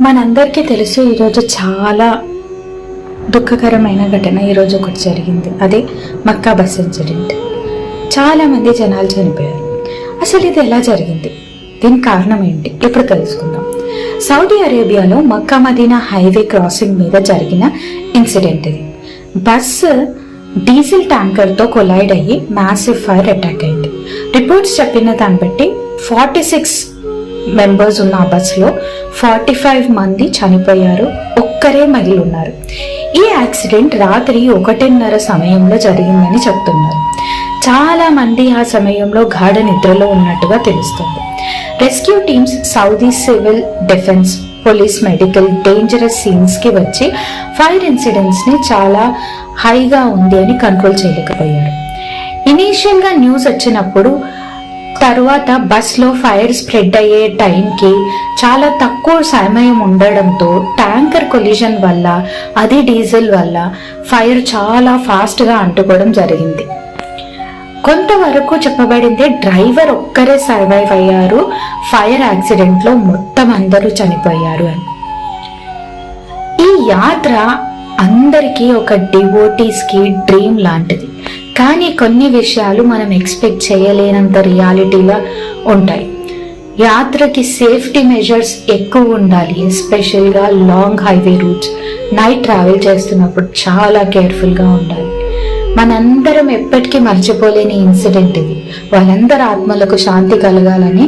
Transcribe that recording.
మనందరికీ తెలుసు ఈరోజు చాలా దుఃఖకరమైన ఘటన ఈరోజు ఒకటి జరిగింది. అదే మక్కా బస్ ఇన్సిడెంట్. చాలామంది జనాలు చనిపోయారు. అసలు ఇది ఎలా జరిగింది, దీనికి కారణం ఏంటి, ఇప్పుడు తెలుసుకుందాం. సౌదీ అరేబియాలో మక్కా మదీనా హైవే క్రాసింగ్ మీద జరిగిన ఇన్సిడెంట్ ఇది. బస్సు డీజిల్ ట్యాంకర్తో కొలైడ్ అయ్యి మ్యాసివ్ ఫైర్ అటాక్ అయింది. రిపోర్ట్స్ చెప్పిన దాన్ని బట్టి 46 మెంబర్స్ ఉన్న ఆ బస్సులో 45 మంది చనిపోయారు, ఒక్కరే మిగిలి ఉన్నారు. ఈ యాక్సిడెంట్ రాత్రి 1:30 సమయంలో జరిగిందని చెప్తున్నారు. చాలా మంది ఆ సమయంలో గాఢ నిద్రలో ఉన్నట్టుగా తెలుస్తుంది. Rescue teams, Saudi civil defence, police, medical dangerous scenes కి వచ్చి ఫైర్ ఇన్సిడెంట్స్ ని చాలా హైగా ఉంది అని కంట్రోల్ చేయలేకపోయారు. ఇనీషియల్ గా న్యూస్ వచ్చినప్పుడు తర్వాత బస్లో ఫైర్ స్ప్రెడ్ అయ్యే టైంకి చాలా తక్కువ సమయం ఉండడంతో ట్యాంకర్ కొలిజన్ వల్ల, అది డీజిల్ వల్ల ఫైర్ చాలా ఫాస్ట్గా అంటుకోవడం జరిగింది. కొంతవరకు చెప్పబడింది డ్రైవర్ ఒక్కరే సర్వైవ్ అయ్యారు, ఫైర్ యాక్సిడెంట్లో మొత్తం అందరూ చనిపోయారు అని. ఈ యాత్ర అందరికీ ఒక డివోటీస్కి డ్రీమ్ లాంటిది. కానీ కొన్ని విషయాలు మనం ఎక్స్పెక్ట్ చేయలేనంత రియాలిటీగా ఉంటాయి. యాత్రకి సేఫ్టీ మెజర్స్ ఎక్కువ ఉండాలి. ఎస్పెషల్గా long highway routes, night travel చేస్తున్నప్పుడు చాలా కేర్ఫుల్గా ఉండాలి. మనందరం ఎప్పటికీ మర్చిపోలేని ఇన్సిడెంట్ ఇది. వాళ్ళందరి ఆత్మలకు శాంతి కలగాలని